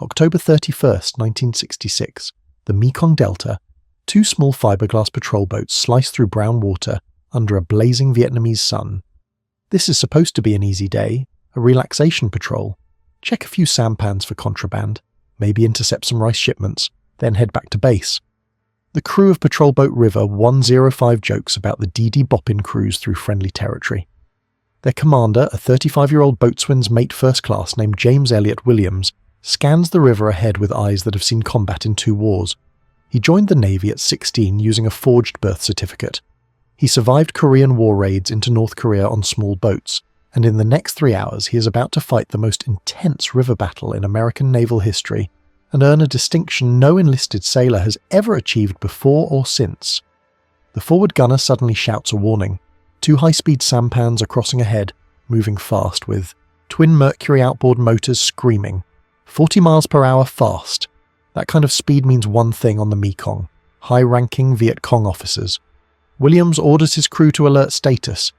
October 31st, 1966, the Mekong Delta, two small fiberglass patrol boats slice through brown water under a blazing Vietnamese sun. This is supposed to be an easy day, a relaxation patrol. Check a few sampans for contraband, maybe intercept some rice shipments, then head back to base. The crew of Patrol Boat River 105 jokes about the DD Boppin cruise through friendly territory. Their commander, a 35-year-old boatswain's mate first class named James Elliott Williams, scans the river ahead with eyes that have seen combat in 2 wars. He joined the Navy at 16 using a forged birth certificate. He survived Korean war raids into North Korea on small boats, and in the next 3 hours he is about to fight the most intense river battle in American naval history and earn a distinction no enlisted sailor has ever achieved before or since. The forward gunner suddenly shouts a warning. 2 high-speed sampans are crossing ahead, moving fast with twin Mercury outboard motors screaming. 40 miles per hour fast. That kind of speed means one thing on the Mekong: high-ranking Viet Cong officers. Williams orders his crew to alert status.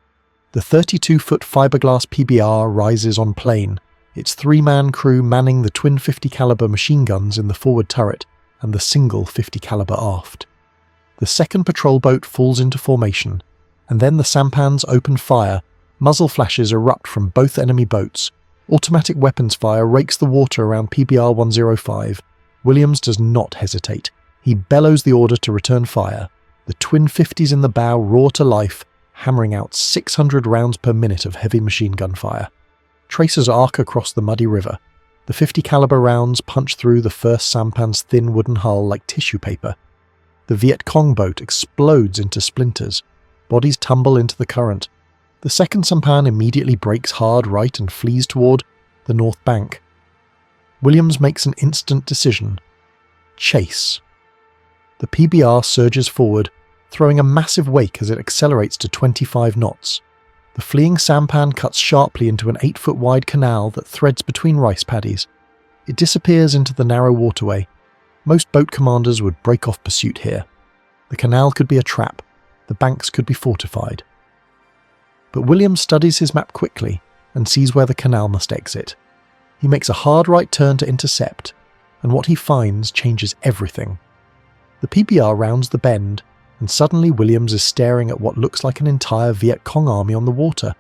The 32-foot fiberglass PBR rises on plane, its 3-man crew manning the twin 50 caliber machine guns in the forward turret and the single 50 caliber aft. The second patrol boat falls into formation, and then the sampans open fire. Muzzle flashes erupt from both enemy boats. Automatic weapons fire rakes the water around PBR 105. Williams does not hesitate. He bellows the order to return fire. The twin 50s in the bow roar to life, hammering out 600 rounds per minute of heavy machine gun fire. Tracers arc across the muddy river. The 50 caliber rounds punch through the first sampan's thin wooden hull like tissue paper. The Viet Cong boat explodes into splinters. Bodies tumble into the current. The second sampan immediately brakes hard right and flees toward the north bank. Williams makes an instant decision. Chase. The PBR surges forward, throwing a massive wake as it accelerates to 25 knots. The fleeing sampan cuts sharply into an 8-foot-wide canal that threads between rice paddies. It disappears into the narrow waterway. Most boat commanders would break off pursuit here. The canal could be a trap. The banks could be fortified. But Williams studies his map quickly and sees where the canal must exit. He makes a hard right turn to intercept, and what he finds changes everything. The PBR rounds the bend, and suddenly Williams is staring at what looks like an entire Viet Cong army on the water.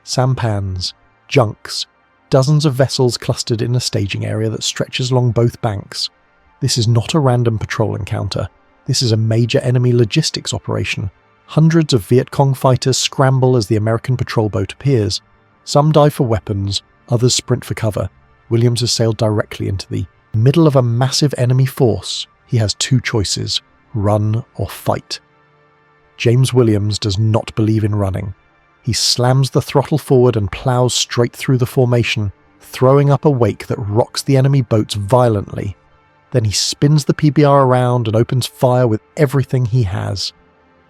Sampans, junks, dozens of vessels clustered in a staging area that stretches along both banks. This is not a random patrol encounter. This is a major enemy logistics operation. Hundreds of Viet Cong fighters scramble as the American patrol boat appears. Some dive for weapons, others sprint for cover. Williams has sailed directly into the middle of a massive enemy force. He has 2 choices: run or fight. James Williams does not believe in running. He slams the throttle forward and plows straight through the formation, throwing up a wake that rocks the enemy boats violently. Then he spins the PBR around and opens fire with everything he has.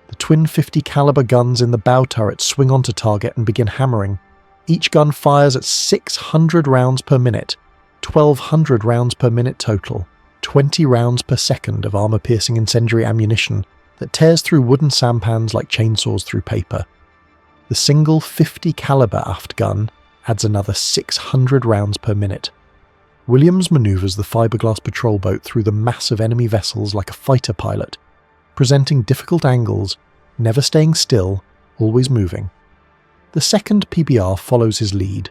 The twin 50 caliber guns in the bow turret swing onto target and begin hammering. Each gun fires at 600 rounds per minute, 1,200 rounds per minute total, 20 rounds per second of armor-piercing incendiary ammunition that tears through wooden sampans like chainsaws through paper. The single 50 caliber aft gun adds another 600 rounds per minute. Williams maneuvers the fiberglass patrol boat through the mass of enemy vessels like a fighter pilot, presenting difficult angles, never staying still, always moving. The second PBR follows his lead.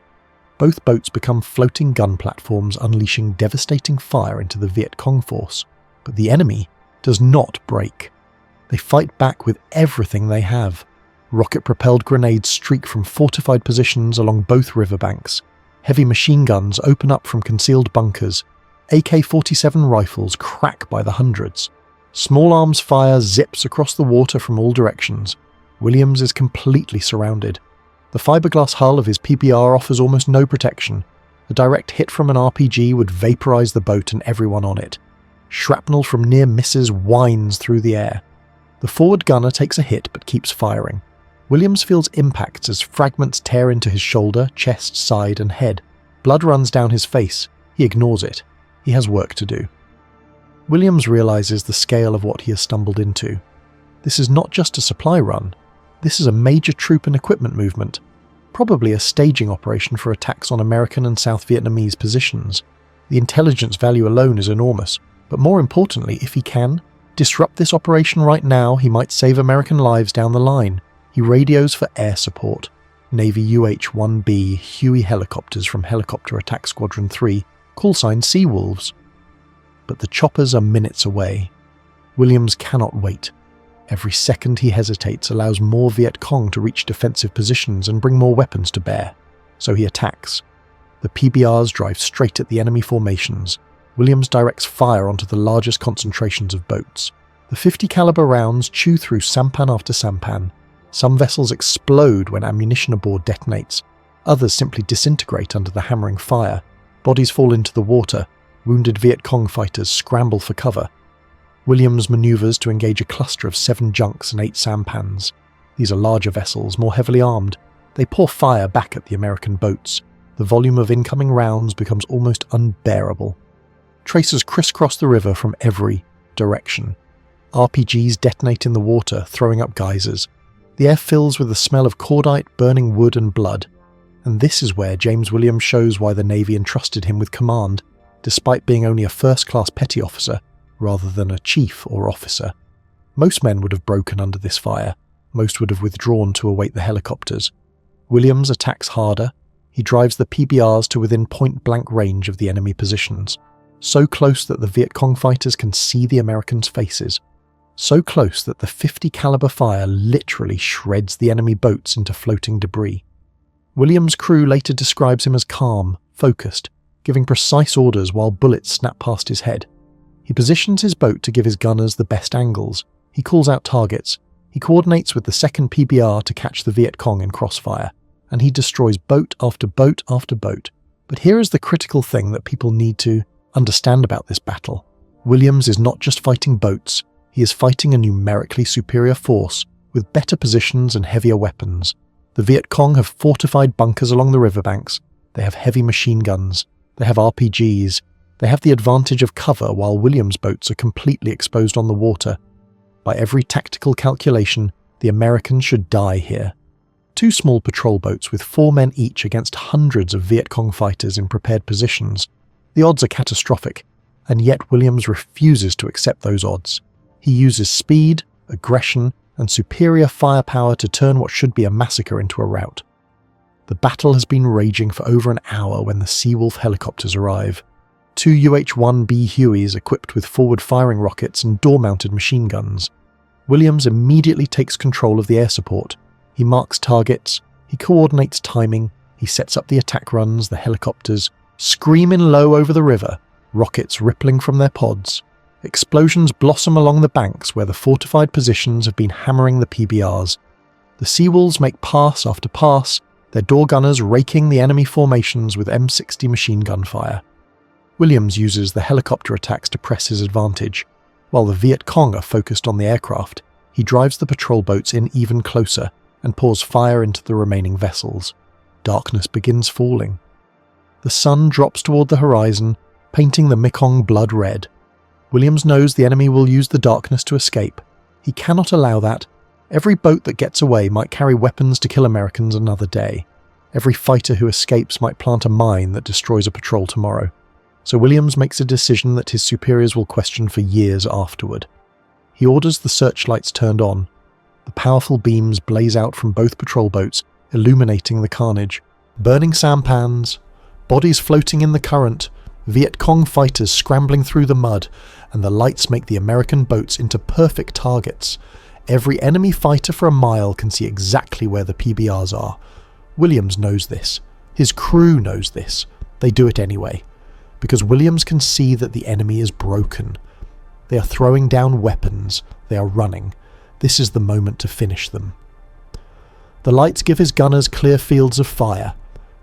Both boats become floating gun platforms unleashing devastating fire into the Viet Cong force, but the enemy does not break. They fight back with everything they have. Rocket-propelled grenades streak from fortified positions along both riverbanks. Heavy machine guns open up from concealed bunkers. AK-47 rifles crack by the hundreds. Small arms fire zips across the water from all directions. Williams is completely surrounded. The fiberglass hull of his PBR offers almost no protection. A direct hit from an RPG would vaporize the boat and everyone on it. Shrapnel from near misses whines through the air. The forward gunner takes a hit but keeps firing. Williams feels impacts as fragments tear into his shoulder, chest, side, and head. Blood runs down his face. He ignores it. He has work to do. Williams realizes the scale of what he has stumbled into. This is not just a supply run. This is a major troop and equipment movement, probably a staging operation for attacks on American and South Vietnamese positions. The intelligence value alone is enormous, but more importantly, if he can disrupt this operation right now, he might save American lives down the line. He radios for air support. Navy UH-1B Huey helicopters from Helicopter Attack Squadron 3, callsign Seawolves. But the choppers are minutes away. Williams cannot wait. Every second he hesitates allows more Viet Cong to reach defensive positions and bring more weapons to bear. So he attacks. The PBRs drive straight at the enemy formations. Williams directs fire onto the largest concentrations of boats. The 50 caliber rounds chew through sampan after sampan. Some vessels explode when ammunition aboard detonates. Others simply disintegrate under the hammering fire. Bodies fall into the water. Wounded Viet Cong fighters scramble for cover. Williams maneuvers to engage a cluster of 7 junks and 8 sampans. These are larger vessels, more heavily armed. They pour fire back at the American boats. The volume of incoming rounds becomes almost unbearable. Tracers crisscross the river from every direction. RPGs detonate in the water, throwing up geysers. The air fills with the smell of cordite, burning wood and blood. And this is where James Williams shows why the Navy entrusted him with command, despite being only a first-class petty officer, rather than a chief or officer. Most men would have broken under this fire. Most would have withdrawn to await the helicopters. Williams attacks harder. He drives the PBRs to within point-blank range of the enemy positions. So close that the Viet Cong fighters can see the Americans' faces. So close that the 50 caliber fire literally shreds the enemy boats into floating debris. Williams' crew later describes him as calm, focused, giving precise orders while bullets snap past his head. He positions his boat to give his gunners the best angles. He calls out targets. He coordinates with the second PBR to catch the Viet Cong in crossfire. And he destroys boat after boat after boat. But here is the critical thing that people need to understand about this battle. Williams is not just fighting boats. He is fighting a numerically superior force with better positions and heavier weapons. The Viet Cong have fortified bunkers along the riverbanks. They have heavy machine guns. They have RPGs. They have the advantage of cover while Williams' boats are completely exposed on the water. By every tactical calculation, the Americans should die here. 2 small patrol boats with 4 men each against hundreds of Viet Cong fighters in prepared positions. The odds are catastrophic, and yet Williams refuses to accept those odds. He uses speed, aggression, and superior firepower to turn what should be a massacre into a rout. The battle has been raging for over an hour when the Seawolf helicopters arrive. 2 UH-1B Hueys equipped with forward-firing rockets and door-mounted machine guns. Williams immediately takes control of the air support. He marks targets, he coordinates timing, he sets up the attack runs. The helicopters scream in low over the river, rockets rippling from their pods. Explosions blossom along the banks where the fortified positions have been hammering the PBRs. The Seawolves make pass after pass, their door gunners raking the enemy formations with M60 machine gun fire. Williams uses the helicopter attacks to press his advantage. While the Viet Cong are focused on the aircraft, he drives the patrol boats in even closer and pours fire into the remaining vessels. Darkness begins falling. The sun drops toward the horizon, painting the Mekong blood red. Williams knows the enemy will use the darkness to escape. He cannot allow that. Every boat that gets away might carry weapons to kill Americans another day. Every fighter who escapes might plant a mine that destroys a patrol tomorrow. So Williams makes a decision that his superiors will question for years afterward. He orders the searchlights turned on. The powerful beams blaze out from both patrol boats, illuminating the carnage. Burning sampans, bodies floating in the current, Viet Cong fighters scrambling through the mud, and the lights make the American boats into perfect targets. Every enemy fighter for a mile can see exactly where the PBRs are. Williams knows this. His crew knows this. They do it anyway. Because Williams can see that the enemy is broken. They are throwing down weapons. They are running. This is the moment to finish them. The lights give his gunners clear fields of fire.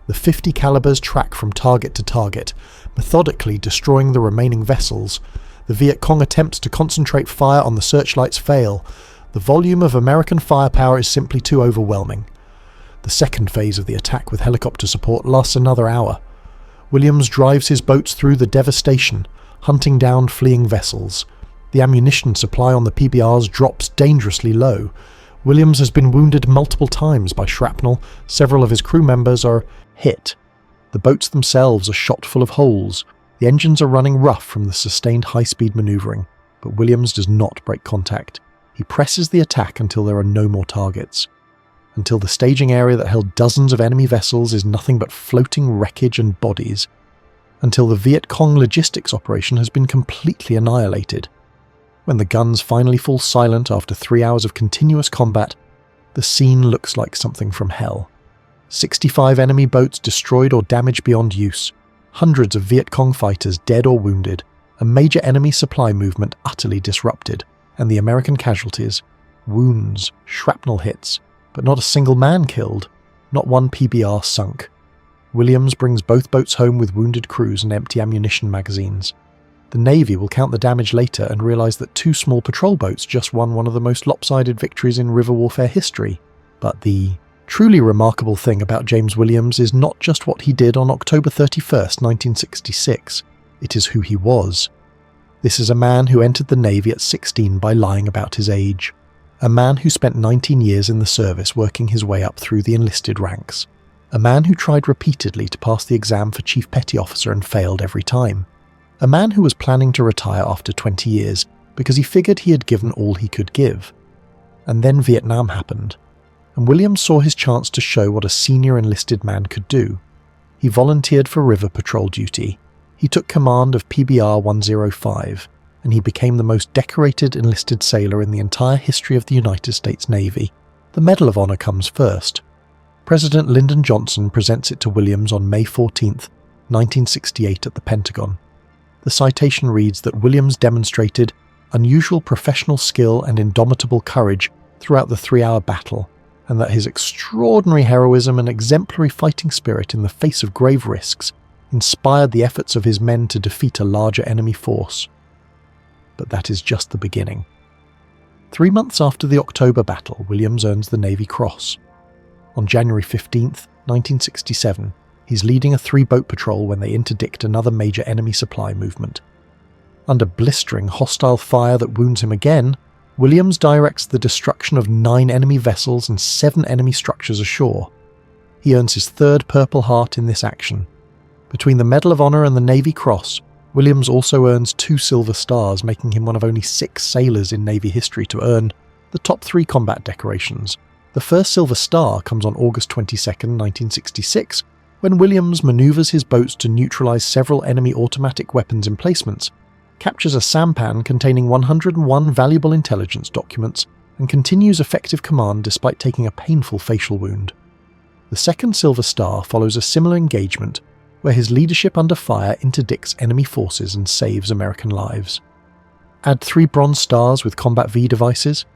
The 50 calibers track from target to target, methodically destroying the remaining vessels. The Viet Cong attempts to concentrate fire on the searchlights fail. The volume of American firepower is simply too overwhelming. The second phase of the attack with helicopter support lasts another hour. Williams drives his boats through the devastation, hunting down fleeing vessels. The ammunition supply on the PBRs drops dangerously low. Williams has been wounded multiple times by shrapnel. Several of his crew members are hit. The boats themselves are shot full of holes. The engines are running rough from the sustained high-speed maneuvering, but Williams does not break contact. He presses the attack until there are no more targets. Until the staging area that held dozens of enemy vessels is nothing but floating wreckage and bodies. Until the Viet Cong logistics operation has been completely annihilated. When the guns finally fall silent after 3 hours of continuous combat, the scene looks like something from hell. 65 enemy boats destroyed or damaged beyond use, hundreds of Viet Cong fighters dead or wounded, a major enemy supply movement utterly disrupted, and the American casualties, wounds, shrapnel hits, but not a single man killed, not one PBR sunk. Williams brings both boats home with wounded crews and empty ammunition magazines. The Navy will count the damage later and realise that 2 small patrol boats just won one of the most lopsided victories in river warfare history. But the truly remarkable thing about James Williams is not just what he did on October 31st, 1966, it is who he was. This is a man who entered the Navy at 16 by lying about his age. A man who spent 19 years in the service working his way up through the enlisted ranks. A man who tried repeatedly to pass the exam for Chief Petty Officer and failed every time. A man who was planning to retire after 20 years because he figured he had given all he could give. And then Vietnam happened, and Williams saw his chance to show what a senior enlisted man could do. He volunteered for river patrol duty. He took command of PBR 105, and he became the most decorated enlisted sailor in the entire history of the United States Navy. The Medal of Honor comes first. President Lyndon Johnson presents it to Williams on May 14, 1968 at the Pentagon. The citation reads that Williams demonstrated unusual professional skill and indomitable courage throughout the 3-hour battle, and that his extraordinary heroism and exemplary fighting spirit in the face of grave risks inspired the efforts of his men to defeat a larger enemy force. But that is just the beginning. 3 months after the October battle, Williams earns the Navy Cross. On January 15, 1967, he's leading a 3-boat patrol when they interdict another major enemy supply movement. Under blistering hostile fire that wounds him again, Williams directs the destruction of 9 enemy vessels and 7 enemy structures ashore. He earns his 3rd Purple Heart in this action. Between the Medal of Honor and the Navy Cross, Williams also earns 2 Silver Stars, making him one of only 6 sailors in Navy history to earn the top 3 combat decorations. The first Silver Star comes on August 22, 1966, when Williams maneuvers his boats to neutralize several enemy automatic weapons emplacements, captures a sampan containing 101 valuable intelligence documents, and continues effective command despite taking a painful facial wound. The second Silver Star follows a similar engagement, where his leadership under fire interdicts enemy forces and saves American lives. Add 3 Bronze Stars with Combat V devices,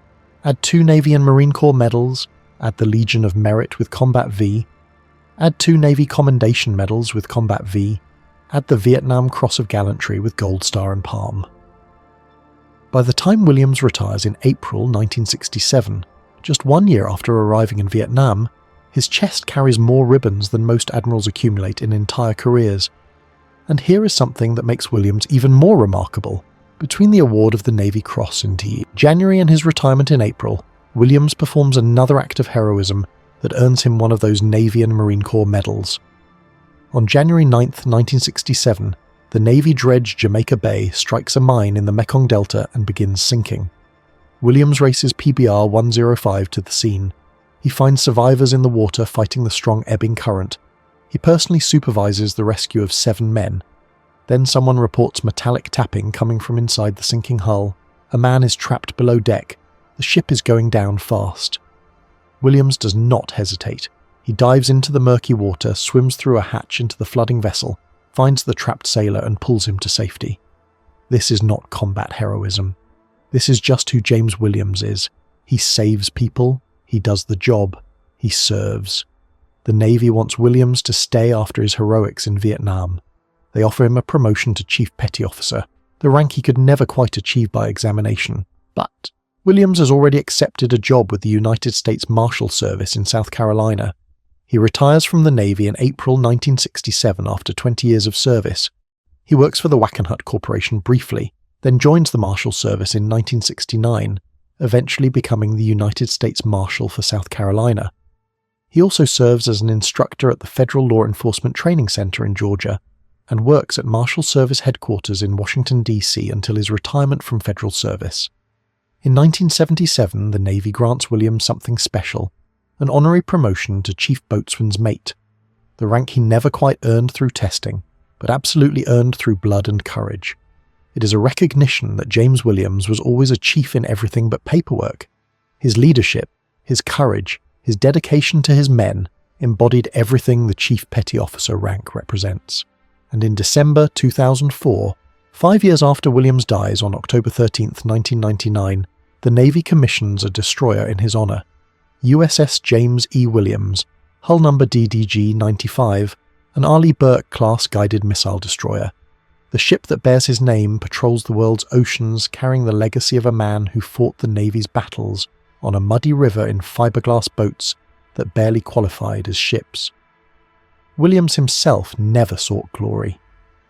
add 2 Navy and Marine Corps medals, add the Legion of Merit with Combat V, add 2 Navy Commendation Medals with Combat V, add the Vietnam Cross of Gallantry with Gold Star and Palm. By the time Williams retires in April 1967, just 1 year after arriving in Vietnam, his chest carries more ribbons than most admirals accumulate in entire careers. And here is something that makes Williams even more remarkable. Between the award of the Navy Cross in January and his retirement in April, Williams performs another act of heroism that earns him one of those Navy and Marine Corps medals. On January 9, 1967, the Navy dredge Jamaica Bay strikes a mine in the Mekong Delta and begins sinking. Williams races PBR 105 to the scene. He finds survivors in the water fighting the strong ebbing current. He personally supervises the rescue of 7 men. Then someone reports metallic tapping coming from inside the sinking hull. A man is trapped below deck. The ship is going down fast. Williams does not hesitate. He dives into the murky water, swims through a hatch into the flooding vessel, finds the trapped sailor and pulls him to safety. This is not combat heroism. This is just who James Williams is. He saves people, he does the job, he serves. The Navy wants Williams to stay after his heroics in Vietnam. They offer him a promotion to Chief Petty Officer, the rank he could never quite achieve by examination. But Williams has already accepted a job with the United States Marshal Service in South Carolina. He retires from the Navy in April 1967 after 20 years of service. He works for the Wackenhut Corporation briefly, then joins the Marshal Service in 1969, eventually becoming the United States Marshal for South Carolina. He also serves as an instructor at the Federal Law Enforcement Training Center in Georgia. and works at Marshal Service Headquarters in Washington, D.C. until his retirement from federal service. In 1977, the Navy grants Williams something special, an honorary promotion to Chief Boatswain's Mate, the rank he never quite earned through testing, but absolutely earned through blood and courage. It is a recognition that James Williams was always a chief in everything but paperwork. His leadership, his courage, his dedication to his men embodied everything the Chief Petty Officer rank represents. And in December 2004, 5 years after Williams dies on October 13, 1999, the Navy commissions a destroyer in his honour, USS James E. Williams, hull number DDG-95, an Arleigh Burke-class guided missile destroyer. The ship that bears his name patrols the world's oceans, carrying the legacy of a man who fought the Navy's battles on a muddy river in fiberglass boats that barely qualified as ships. Williams himself never sought glory.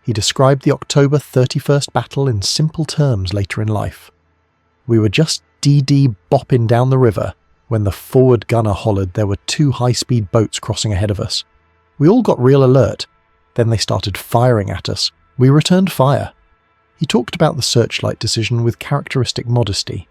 He described the October 31st battle in simple terms later in life. "We were just DD bopping down the river when the forward gunner hollered there were 2 high-speed boats crossing ahead of us. We all got real alert. Then they started firing at us. We returned fire." He talked about the searchlight decision with characteristic modesty.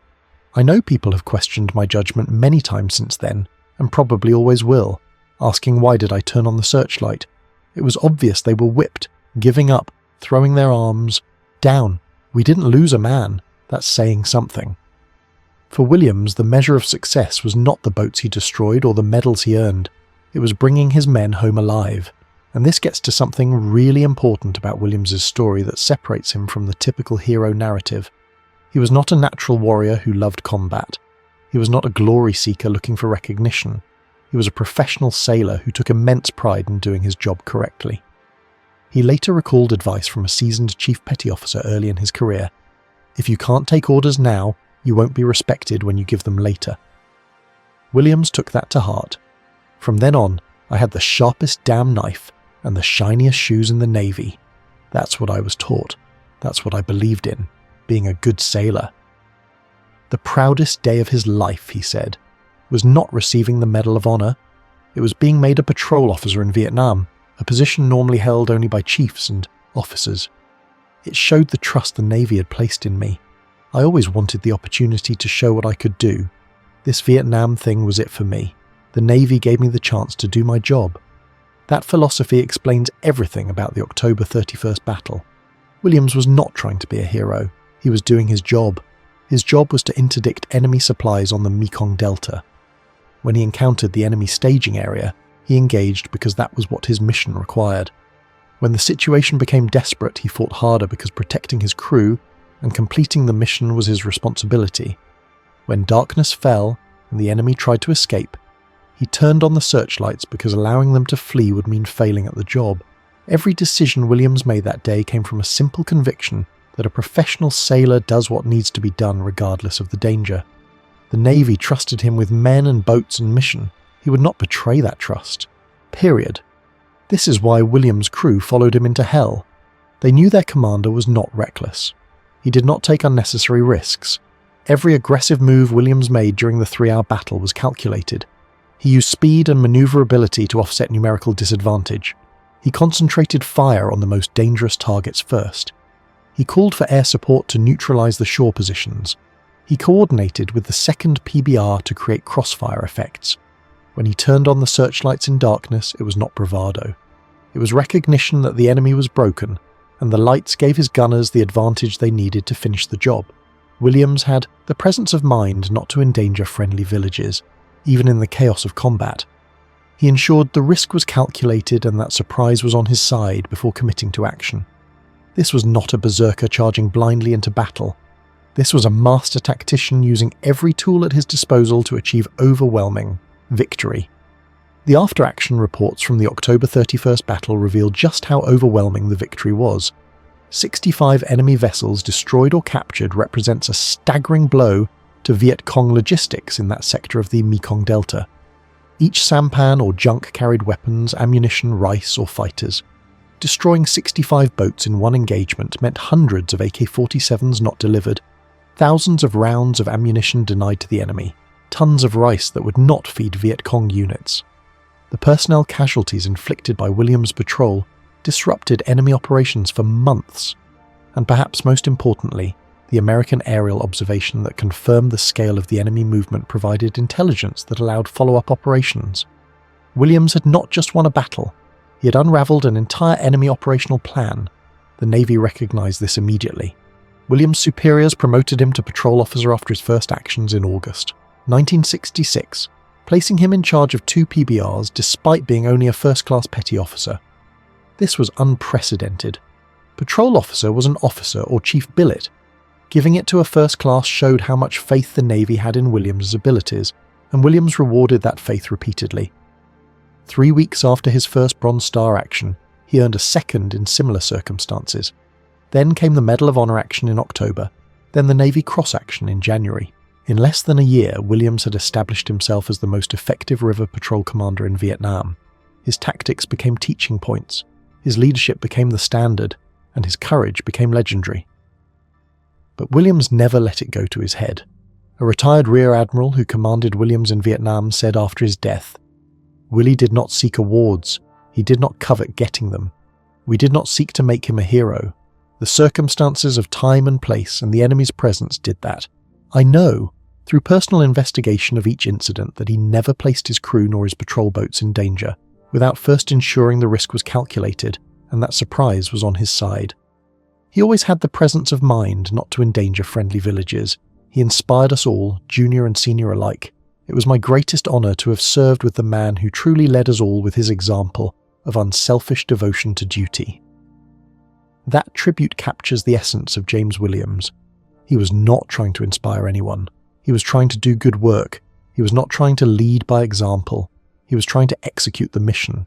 "I know people have questioned my judgment many times since then, and probably always will, asking why did I turn on the searchlight. It was obvious they were whipped, giving up, throwing their arms down. We didn't lose a man. That's saying something." For Williams, the measure of success was not the boats he destroyed or the medals he earned. It was bringing his men home alive. And this gets to something really important about Williams's story that separates him from the typical hero narrative. He was not a natural warrior who loved combat. He was not a glory seeker looking for recognition. He was a professional sailor who took immense pride in doing his job correctly. He later recalled advice from a seasoned chief petty officer early in his career. "If you can't take orders now, you won't be respected when you give them later." Williams took that to heart. "From then on, I had the sharpest damn knife and the shiniest shoes in the Navy. That's what I was taught. That's what I believed in, being a good sailor." The proudest day of his life, he said, was not receiving the Medal of Honor. It was being made a patrol officer in Vietnam, a position normally held only by chiefs and officers. It showed the trust the Navy had placed in me. I always wanted the opportunity to show what I could do. This Vietnam thing was it for me. The Navy gave me the chance to do my job. That philosophy explains everything about the October 31st battle. Williams was not trying to be a hero. He was doing his job. His job was to interdict enemy supplies on the Mekong Delta. When he encountered the enemy staging area, he engaged because that was what his mission required. When the situation became desperate, he fought harder because protecting his crew and completing the mission was his responsibility. When darkness fell and the enemy tried to escape, he turned on the searchlights because allowing them to flee would mean failing at the job. Every decision Williams made that day came from a simple conviction that a professional sailor does what needs to be done regardless of the danger. The Navy trusted him with men and boats and mission. He would not betray that trust. Period. This is why Williams' crew followed him into hell. They knew their commander was not reckless. He did not take unnecessary risks. Every aggressive move Williams made during the 3-hour battle was calculated. He used speed and maneuverability to offset numerical disadvantage. He concentrated fire on the most dangerous targets first. He called for air support to neutralize the shore positions. He coordinated with the 2nd PBR to create crossfire effects. When he turned on the searchlights in darkness, it was not bravado. It was recognition that the enemy was broken, and the lights gave his gunners the advantage they needed to finish the job. Williams had the presence of mind not to endanger friendly villages, even in the chaos of combat. He ensured the risk was calculated and that surprise was on his side before committing to action. This was not a berserker charging blindly into battle. This was a master tactician using every tool at his disposal to achieve overwhelming victory. The after-action reports from the October 31st battle revealed just how overwhelming the victory was. 65 enemy vessels destroyed or captured represents a staggering blow to Viet Cong logistics in that sector of the Mekong Delta. Each sampan or junk carried weapons, ammunition, rice, or fighters. Destroying 65 boats in one engagement meant hundreds of AK-47s not delivered, thousands of rounds of ammunition denied to the enemy, tons of rice that would not feed Viet Cong units. The personnel casualties inflicted by Williams' patrol disrupted enemy operations for months, and perhaps most importantly, the American aerial observation that confirmed the scale of the enemy movement provided intelligence that allowed follow-up operations. Williams had not just won a battle, he had unraveled an entire enemy operational plan. The Navy recognized this immediately. Williams' superiors promoted him to patrol officer after his first actions in August 1966, placing him in charge of 2 PBRs despite being only a first-class petty officer. This was unprecedented. Patrol officer was an officer or chief billet. Giving it to a first class showed how much faith the Navy had in Williams' abilities, and Williams rewarded that faith repeatedly. 3 weeks after his first Bronze Star action, he earned a second in similar circumstances. Then came the Medal of Honor action in October, then the Navy Cross action in January. In less than a year, Williams had established himself as the most effective river patrol commander in Vietnam. His tactics became teaching points, his leadership became the standard, and his courage became legendary. But Williams never let it go to his head. A retired Rear Admiral who commanded Williams in Vietnam said after his death, "Willie did not seek awards, he did not covet getting them. We did not seek to make him a hero. The circumstances of time and place and the enemy's presence did that. I know, through personal investigation of each incident, that he never placed his crew nor his patrol boats in danger, without first ensuring the risk was calculated and that surprise was on his side. He always had the presence of mind not to endanger friendly villages. He inspired us all, junior and senior alike. It was my greatest honour to have served with the man who truly led us all with his example of unselfish devotion to duty." That tribute captures the essence of James Williams. He was not trying to inspire anyone. He was trying to do good work. He was not trying to lead by example. He was trying to execute the mission.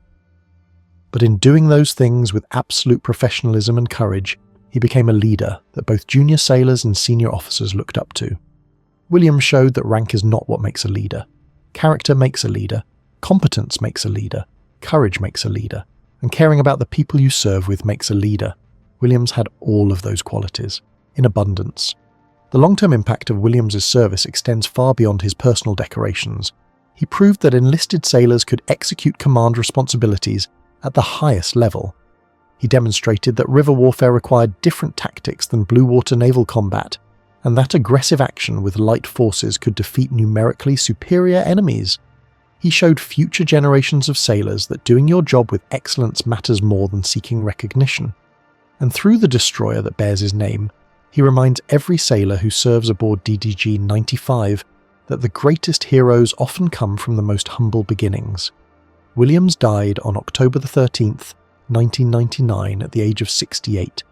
But in doing those things with absolute professionalism and courage, he became a leader that both junior sailors and senior officers looked up to. Williams showed that rank is not what makes a leader. Character makes a leader, competence makes a leader, courage makes a leader, and caring about the people you serve with makes a leader. Williams had all of those qualities, in abundance. The long-term impact of Williams's service extends far beyond his personal decorations. He proved that enlisted sailors could execute command responsibilities at the highest level. He demonstrated that river warfare required different tactics than blue water naval combat, and that aggressive action with light forces could defeat numerically superior enemies. He showed future generations of sailors that doing your job with excellence matters more than seeking recognition. And through the destroyer that bears his name, he reminds every sailor who serves aboard DDG 95 that the greatest heroes often come from the most humble beginnings. Williams died on October 13th, 1999 at the age of 68.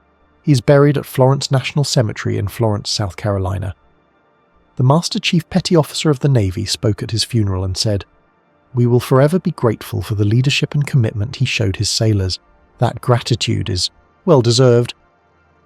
He is buried at Florence National Cemetery in Florence, South Carolina. The Master Chief Petty Officer of the Navy spoke at his funeral and said, "We will forever be grateful for the leadership and commitment he showed his sailors. That gratitude is well deserved."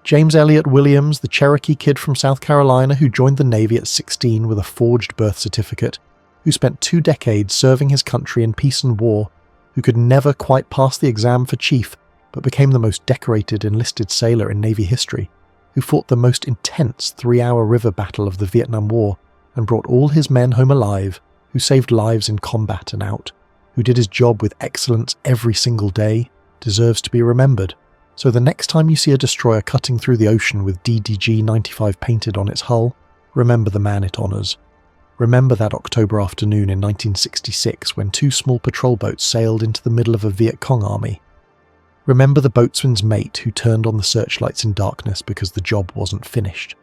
James Elliott Williams, the Cherokee kid from South Carolina who joined the Navy at 16 with a forged birth certificate, who spent 2 decades serving his country in peace and war, who could never quite pass the exam for chief, but became the most decorated enlisted sailor in Navy history, who fought the most intense 3-hour river battle of the Vietnam War and brought all his men home alive, who saved lives in combat and out, who did his job with excellence every single day, deserves to be remembered. So the next time you see a destroyer cutting through the ocean with DDG 95 painted on its hull, remember the man it honours. Remember that October afternoon in 1966 when 2 small patrol boats sailed into the middle of a Viet Cong army. Remember the boatswain's mate who turned on the searchlights in darkness because the job wasn't finished.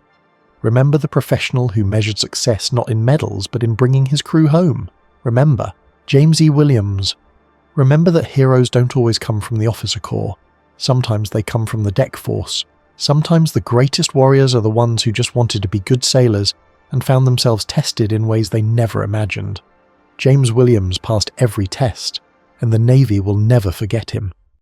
Remember the professional who measured success not in medals but in bringing his crew home. Remember James E. Williams. Remember that heroes don't always come from the officer corps. Sometimes they come from the deck force. Sometimes the greatest warriors are the ones who just wanted to be good sailors and found themselves tested in ways they never imagined. James Williams passed every test, and the Navy will never forget him.